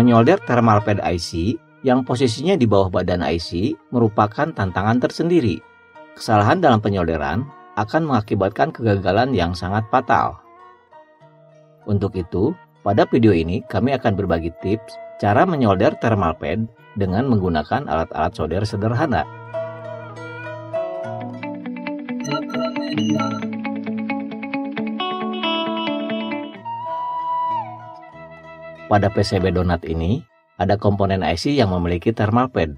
Menyolder thermal pad IC yang posisinya di bawah badan IC merupakan tantangan tersendiri. Kesalahan dalam penyolderan akan mengakibatkan kegagalan yang sangat fatal. Untuk itu, pada video ini kami akan berbagi tips cara menyolder thermal pad dengan menggunakan alat-alat solder sederhana. Pada PCB donat ini, ada komponen IC yang memiliki thermal pad.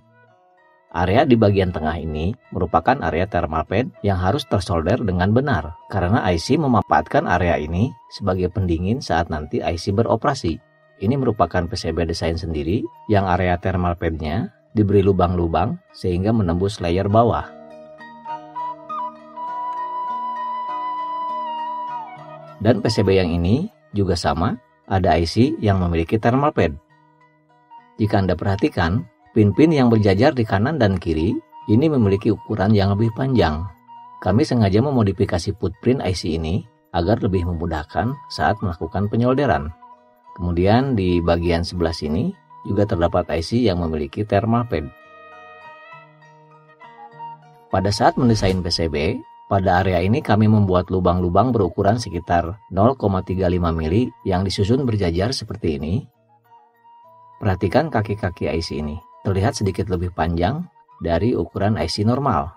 Area di bagian tengah ini merupakan area thermal pad yang harus tersolder dengan benar, karena IC memanfaatkan area ini sebagai pendingin saat nanti IC beroperasi. Ini merupakan PCB desain sendiri yang area thermal pad-nya diberi lubang-lubang sehingga menembus layer bawah. Dan PCB yang ini juga sama, ada IC yang memiliki thermal pad. Jika Anda perhatikan, pin-pin yang berjajar di kanan dan kiri ini memiliki ukuran yang lebih panjang. Kami sengaja memodifikasi footprint IC ini agar lebih memudahkan saat melakukan penyolderan. Kemudian di bagian sebelah sini juga terdapat IC yang memiliki thermal pad. Pada saat mendesain PCB, pada area ini kami membuat lubang-lubang berukuran sekitar 0,35 mili yang disusun berjajar seperti ini. Perhatikan kaki-kaki IC ini, terlihat sedikit lebih panjang dari ukuran IC normal.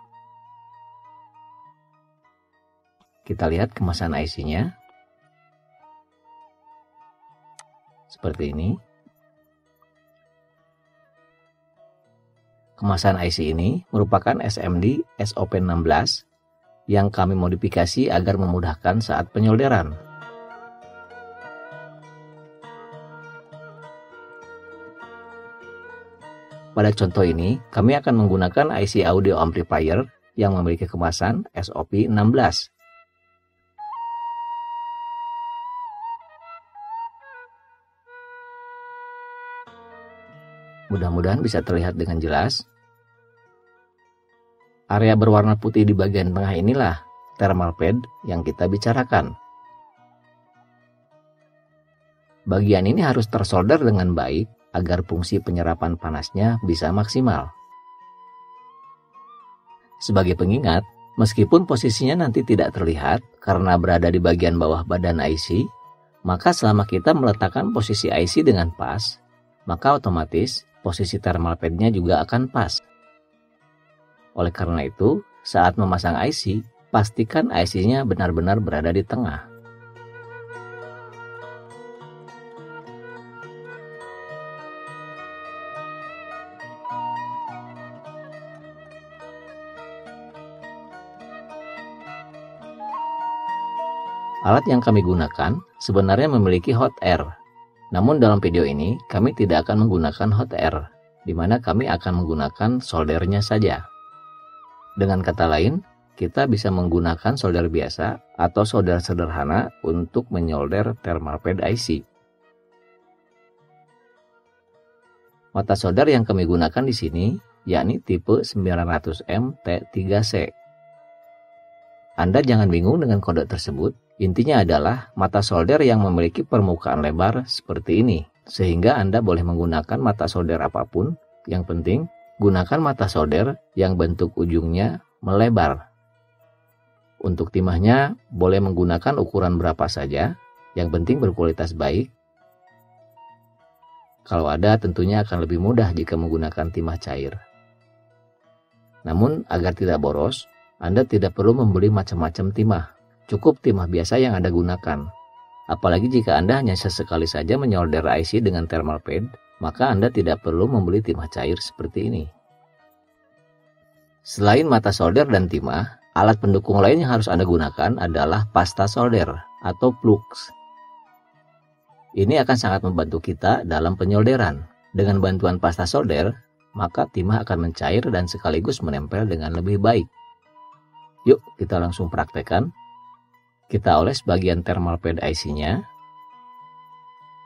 Kita lihat kemasan IC-nya. Seperti ini. Kemasan IC ini merupakan SMD SOP16 yang kami modifikasi agar memudahkan saat penyolderan. Pada contoh ini, kami akan menggunakan IC audio amplifier yang memiliki kemasan SOP16. Mudah-mudahan bisa terlihat dengan jelas. Area berwarna putih di bagian tengah inilah thermal pad yang kita bicarakan. Bagian ini harus tersolder dengan baik agar fungsi penyerapan panasnya bisa maksimal. Sebagai pengingat, meskipun posisinya nanti tidak terlihat karena berada di bagian bawah badan IC, maka selama kita meletakkan posisi IC dengan pas, maka otomatis posisi thermal pad-nya juga akan pas. Oleh karena itu, saat memasang IC, pastikan IC-nya benar-benar berada di tengah. Alat yang kami gunakan sebenarnya memiliki hot air. Namun dalam video ini, kami tidak akan menggunakan hot air, di mana kami akan menggunakan soldernya saja. Dengan kata lain, kita bisa menggunakan solder biasa atau solder sederhana untuk menyolder thermal pad IC. Mata solder yang kami gunakan di sini yakni tipe 900M T3C. Anda jangan bingung dengan kode tersebut, intinya adalah mata solder yang memiliki permukaan lebar seperti ini, sehingga Anda boleh menggunakan mata solder apapun, yang penting gunakan mata solder yang bentuk ujungnya melebar. Untuk timahnya boleh menggunakan ukuran berapa saja, yang penting berkualitas baik. Kalau ada tentunya akan lebih mudah jika menggunakan timah cair. Namun agar tidak boros, Anda tidak perlu membeli macam-macam timah. Cukup timah biasa yang Anda gunakan. Apalagi jika Anda hanya sesekali saja menyolder IC dengan thermal pad, maka Anda tidak perlu membeli timah cair seperti ini. Selain mata solder dan timah, alat pendukung lain yang harus Anda gunakan adalah pasta solder atau plugs. Ini akan sangat membantu kita dalam penyolderan. Dengan bantuan pasta solder, maka timah akan mencair dan sekaligus menempel dengan lebih baik. Yuk kita langsung praktekkan. Kita oles bagian thermal pad IC-nya.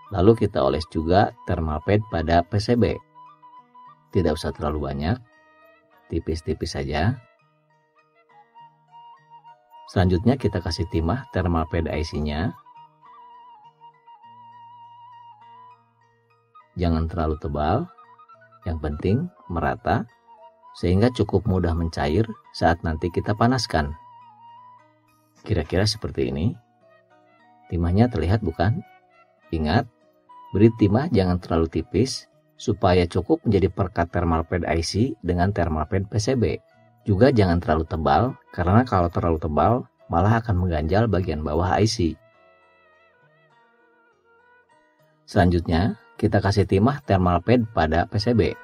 Lalu kita oles juga thermal pad pada PCB. Tidak usah terlalu banyak, tipis-tipis saja. Selanjutnya kita kasih timah thermal pad IC-nya. jangan terlalu tebal, yang penting merata, sehingga cukup mudah mencair saat nanti kita panaskan. Kira-kira seperti ini. Timahnya terlihat bukan? Ingat, beri timah jangan terlalu tipis, supaya cukup menjadi perekat thermal pad IC dengan thermal pad PCB. Juga jangan terlalu tebal, karena kalau terlalu tebal, malah akan mengganjal bagian bawah IC. Selanjutnya, kita kasih timah thermal pad pada PCB.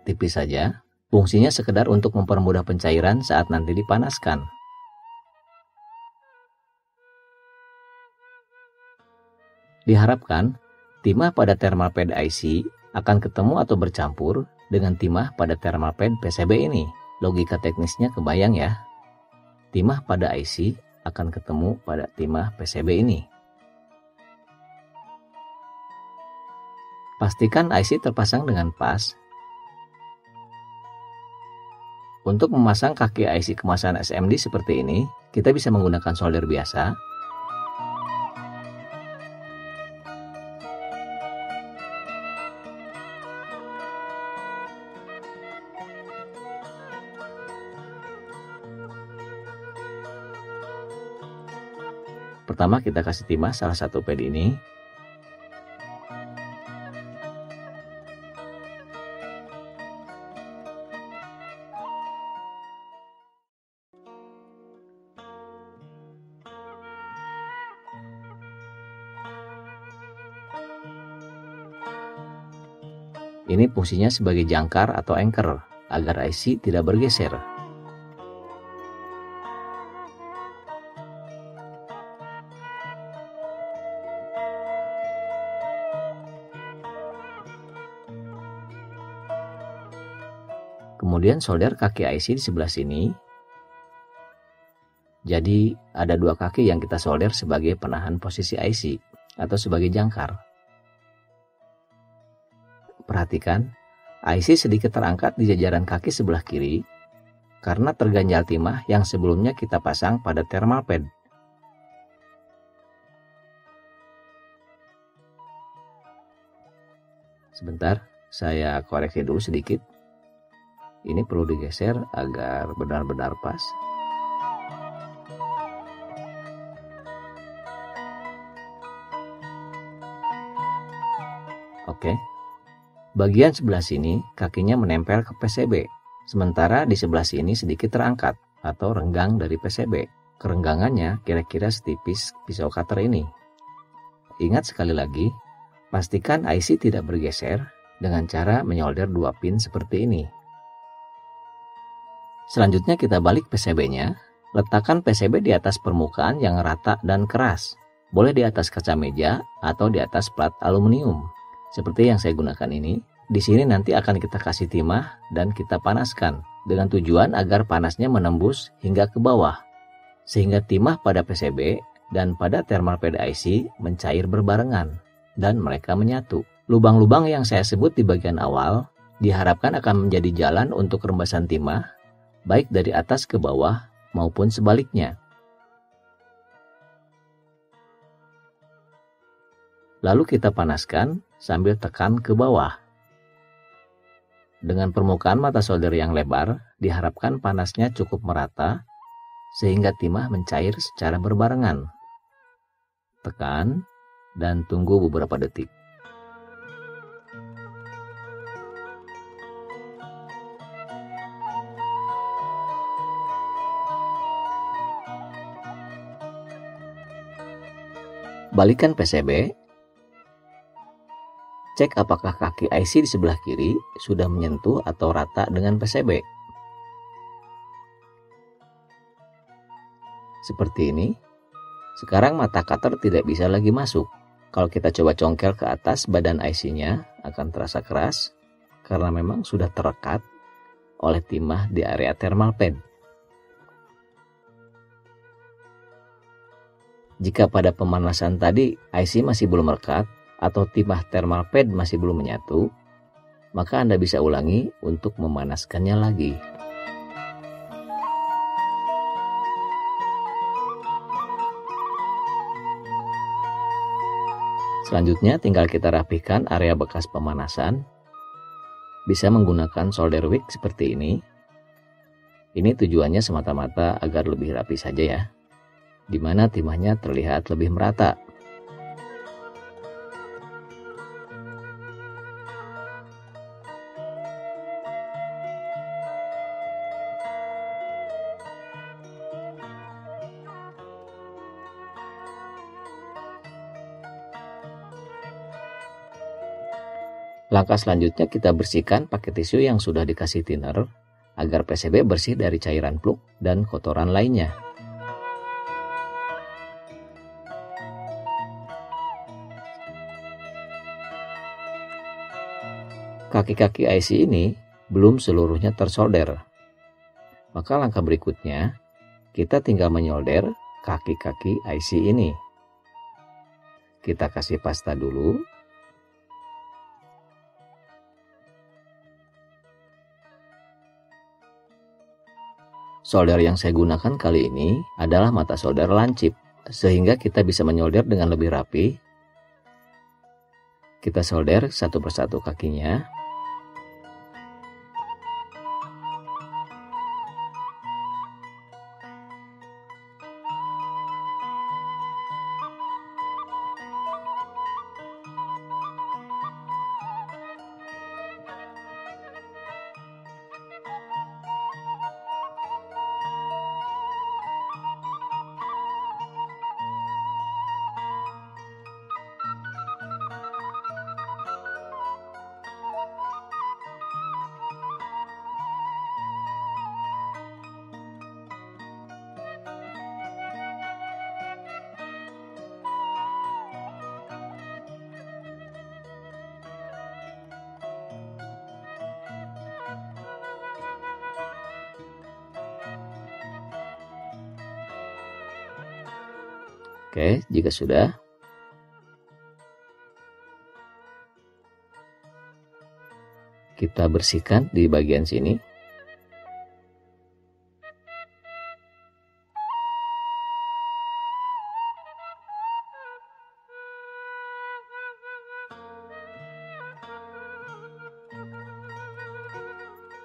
Tipis saja, fungsinya sekedar untuk mempermudah pencairan saat nanti dipanaskan. Diharapkan, timah pada thermal pad IC akan ketemu atau bercampur dengan timah pada thermal pad PCB ini. Logika teknisnya kebayang ya? Timah pada IC akan ketemu pada timah PCB ini. Pastikan IC terpasang dengan pas. Untuk memasang kaki IC kemasan SMD seperti ini, kita bisa menggunakan solder biasa. Pertama kita kasih timah salah satu pad ini. Ini fungsinya sebagai jangkar atau anchor agar IC tidak bergeser. Kemudian solder kaki IC di sebelah sini. Jadi ada dua kaki yang kita solder sebagai penahan posisi IC atau sebagai jangkar. Perhatikan, IC sedikit terangkat di jajaran kaki sebelah kiri karena terganjal timah yang sebelumnya kita pasang pada thermal pad. Sebentar, saya koreksi dulu sedikit. Ini perlu digeser agar benar-benar pas. Oke. Bagian sebelah sini kakinya menempel ke PCB, sementara di sebelah sini sedikit terangkat atau renggang dari PCB. Kerenggangannya kira-kira setipis pisau cutter ini. Ingat sekali lagi, pastikan IC tidak bergeser dengan cara menyolder dua pin seperti ini. Selanjutnya kita balik PCB-nya, letakkan PCB di atas permukaan yang rata dan keras. Boleh di atas kaca meja atau di atas plat aluminium. Seperti yang saya gunakan ini, di sini nanti akan kita kasih timah dan kita panaskan dengan tujuan agar panasnya menembus hingga ke bawah, sehingga timah pada PCB dan pada thermal pad IC mencair berbarengan dan mereka menyatu. Lubang-lubang yang saya sebut di bagian awal diharapkan akan menjadi jalan untuk rembasan timah, baik dari atas ke bawah maupun sebaliknya. Lalu kita panaskan sambil tekan ke bawah. Dengan permukaan mata solder yang lebar, diharapkan panasnya cukup merata sehingga timah mencair secara berbarengan. Tekan dan tunggu beberapa detik. Balikan PCB. Cek apakah kaki IC di sebelah kiri sudah menyentuh atau rata dengan PCB. Seperti ini. Sekarang mata cutter tidak bisa lagi masuk. Kalau kita coba congkel ke atas badan IC-nya akan terasa keras karena memang sudah terekat oleh timah di area thermal pad. Jika pada pemanasan tadi IC masih belum merekat atau timah thermal pad masih belum menyatu, maka Anda bisa ulangi untuk memanaskannya lagi. Selanjutnya tinggal kita rapihkan area bekas pemanasan. Bisa menggunakan solder wick seperti ini. Ini tujuannya semata-mata agar lebih rapi saja ya, dimana timahnya terlihat lebih merata. Langkah selanjutnya kita bersihkan pakai tisu yang sudah dikasih thinner agar PCB bersih dari cairan plug dan kotoran lainnya. Kaki-kaki IC ini belum seluruhnya tersolder. Maka langkah berikutnya kita tinggal menyolder kaki-kaki IC ini. Kita kasih pasta dulu. Solder yang saya gunakan kali ini adalah mata solder lancip, sehingga kita bisa menyolder dengan lebih rapi. Kita solder satu persatu kakinya. Oke, jika sudah, kita bersihkan di bagian sini.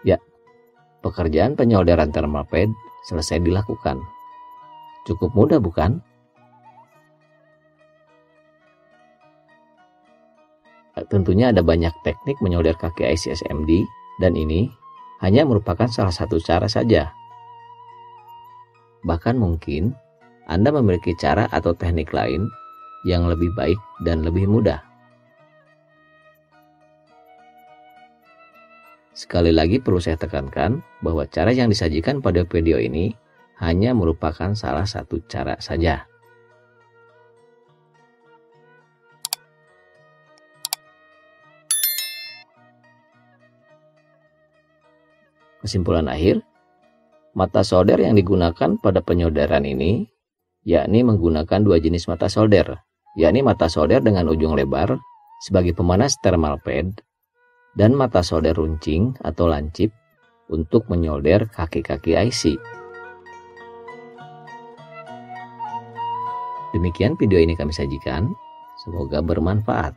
Ya, pekerjaan penyolderan thermal pad selesai dilakukan. Cukup mudah bukan? Tentunya ada banyak teknik menyolder kaki IC SMD dan ini hanya merupakan salah satu cara saja. Bahkan mungkin Anda memiliki cara atau teknik lain yang lebih baik dan lebih mudah. Sekali lagi perlu saya tekankan bahwa cara yang disajikan pada video ini hanya merupakan salah satu cara saja. Kesimpulan akhir, mata solder yang digunakan pada penyolderan ini yakni menggunakan dua jenis mata solder, yakni mata solder dengan ujung lebar sebagai pemanas thermal pad dan mata solder runcing atau lancip untuk menyolder kaki-kaki IC. Demikian video ini kami sajikan, semoga bermanfaat.